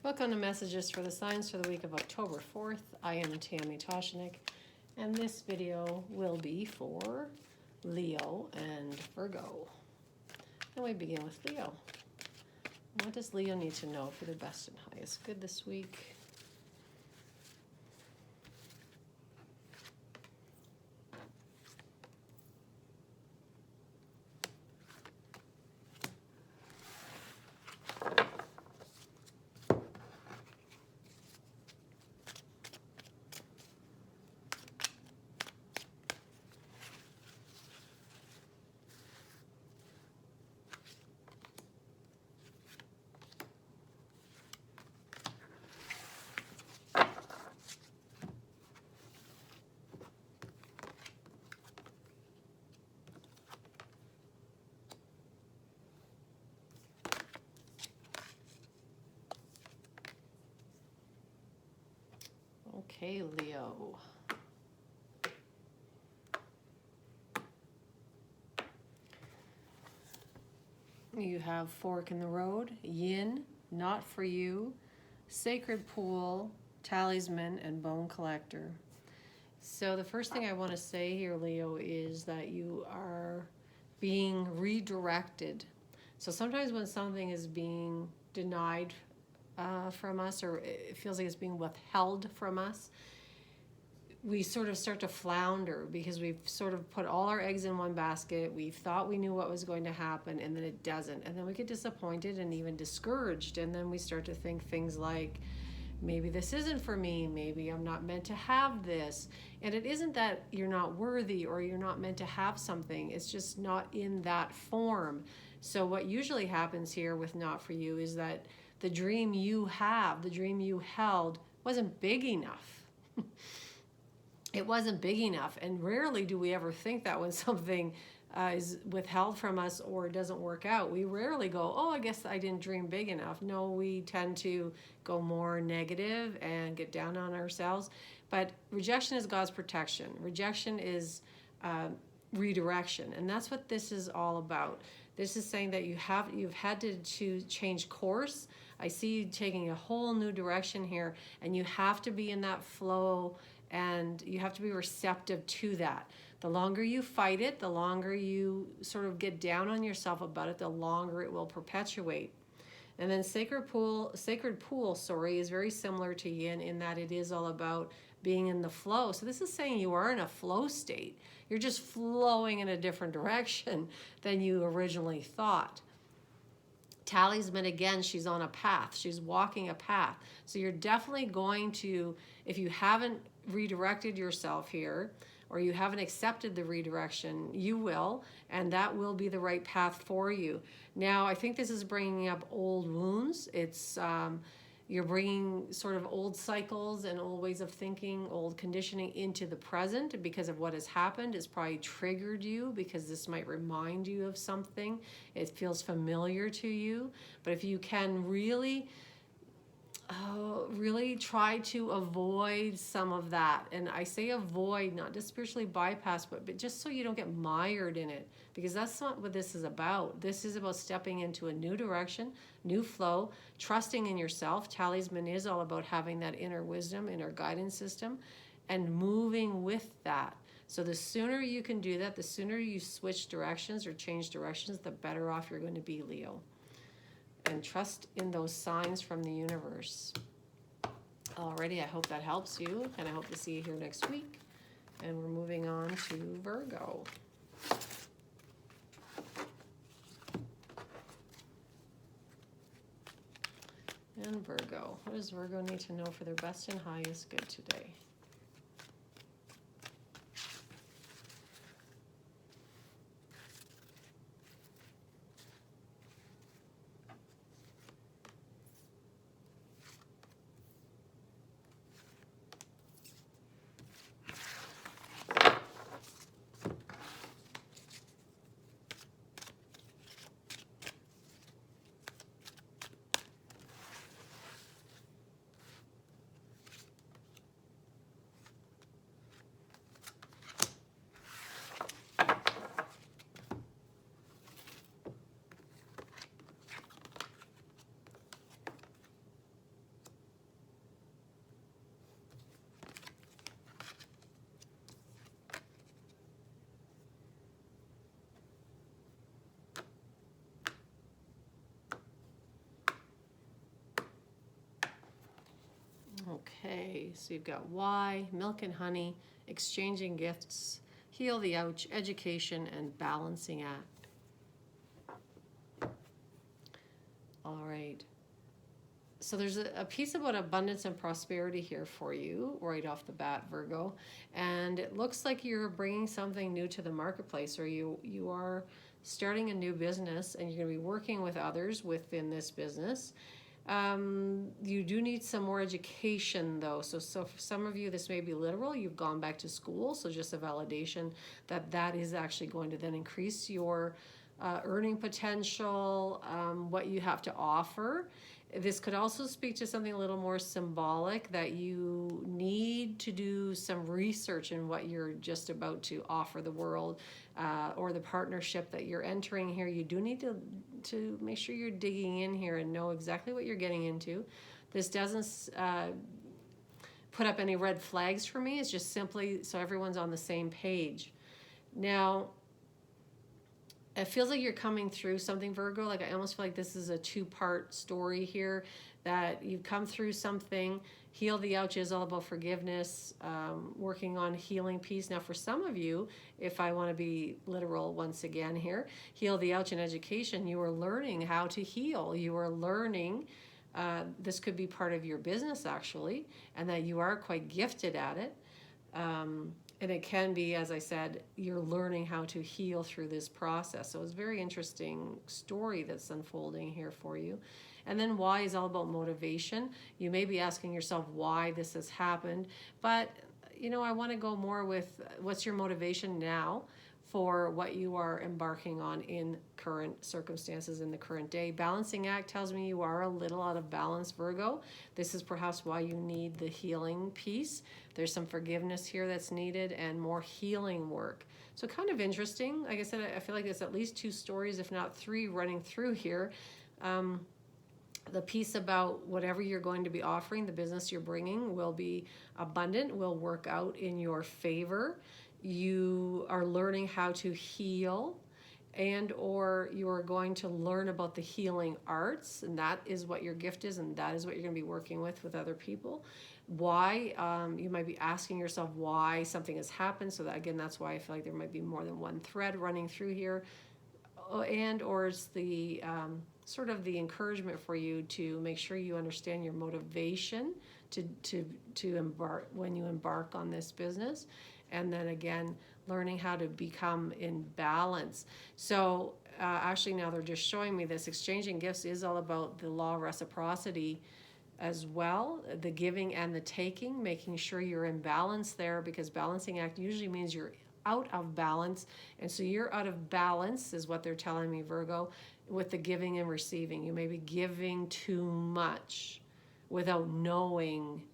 Welcome to Messages for the Signs for the week of October 4th. I am Tammy Toshanik, and this video will be for Leo and Virgo. And we begin with Leo. What does Leo need to know for their best and highest good this week? Okay, Leo. You have fork in the road, yin, not for you, sacred pool, talisman, and bone collector. So the first thing I want to say here, Leo, is that you are being redirected. So sometimes when something is being denied from us, or it feels like it's being withheld from us, we sort of start to flounder because we've sort of put all our eggs in one basket. We thought we knew what was going to happen, and then it doesn't. And then we get disappointed and even discouraged. And then we start to think things like, maybe this isn't for me. Maybe I'm not meant to have this. And it isn't that you're not worthy or you're not meant to have something. It's just not in that form. So what usually happens here with not for you is that the dream you have, the dream you held, wasn't big enough. It wasn't big enough. And rarely do we ever think that when something is withheld from us or doesn't work out. We rarely go, oh, I guess I didn't dream big enough. No, we tend to go more negative and get down on ourselves. But rejection is God's protection. Rejection is redirection. And that's what this is all about. This is saying that you've had to change course. I see you taking a whole new direction here, and you have to be in that flow, and you have to be receptive to that. The longer you fight it, the longer you sort of get down on yourself about it, the longer it will perpetuate. And then sacred pool, is very similar to yin in that it is all about being in the flow. So this is saying you are in a flow state. You're just flowing in a different direction than you originally thought. Talisman, again, she's on a path. She's walking a path. So you're definitely going to, if you haven't redirected yourself here, or you haven't accepted the redirection, you will, and that will be the right path for you. Now, I think this is bringing up old wounds. It's you're bringing sort of old cycles and old ways of thinking, old conditioning into the present because of what has happened. It's probably triggered you because this might remind you of something. It feels familiar to you. But if you can really try to avoid some of that. And I say avoid, not just spiritually bypass, but just so you don't get mired in it, because that's not what this is about. This is about stepping into a new direction, new flow, trusting in yourself. Talisman is all about having that inner wisdom, inner guidance system, and moving with that. So the sooner you can do that, the sooner you switch directions or change directions, the better off you're going to be, Leo. And trust in those signs from the universe. Alrighty, I hope that helps you, and I hope to see you here next week. And we're moving on to Virgo. And Virgo, what does Virgo need to know for their best and highest good today? Okay, so you've got why, milk and honey, exchanging gifts, heal the ouch, education, and balancing act. All right. So there's a piece about abundance and prosperity here for you right off the bat, Virgo. And it looks like you're bringing something new to the marketplace, or you are starting a new business, and you're going to be working with others within this business. You do need some more education, though. So for some of you, this may be literal. You've gone back to school, so just a validation that that is actually going to then increase your earning potential, what you have to offer. This could also speak to something a little more symbolic, that you need to do some research in what you're just about to offer the world, or the partnership that you're entering here. You do need to make sure you're digging in here and know exactly what you're getting into. This doesn't put up any red flags for me. It's just simply so everyone's on the same page. Now, it feels like you're coming through something, Virgo. Like I almost feel like this is a two-part story here, that you've come through something. Heal the ouch is all about forgiveness, working on healing peace. Now for some of you, if I want to be literal once again here, heal the ouch in education, you are learning how to heal. You are learning, this could be part of your business actually, and that you are quite gifted at it. And it can be, as I said, you're learning how to heal through this process. So it's a very interesting story that's unfolding here for you. And then why is all about motivation. You may be asking yourself why this has happened, but I want to go more with what's your motivation now for what you are embarking on in current circumstances in the current day. Balancing act tells me you are a little out of balance, Virgo. This is perhaps why you need the healing piece. There's some forgiveness here that's needed and more healing work. So kind of interesting. Like I said, I feel like there's at least two stories, if not three, running through here. The piece about whatever you're going to be offering, the business you're bringing will be abundant, will work out in your favor. You are learning how to heal, and or you're going to learn about the healing arts, and that is what your gift is, and that is what you're going to be working with other people. Why, you might be asking yourself why something has happened. So that, again, that's why I feel like there might be more than one thread running through here, and or it's the sort of the encouragement for you to make sure you understand your motivation to embark when you embark on this business. And then again, learning how to become in balance. So actually now they're just showing me this. Exchanging gifts is all about the law of reciprocity as well, the giving and the taking, making sure you're in balance there, because balancing act usually means you're out of balance. And so you're out of balance is what they're telling me, Virgo, with the giving and receiving. You may be giving too much without knowing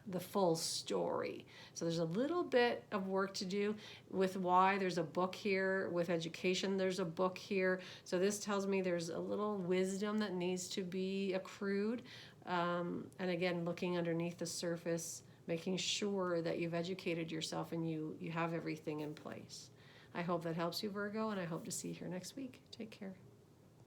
the full story. So there's a little bit of work to do with why. There's a book here. With education, there's a book here. So this tells me there's a little wisdom that needs to be accrued. And again, looking underneath the surface, making sure that you've educated yourself and you have everything in place. I hope that helps you, Virgo, and I hope to see you here next week. Take care.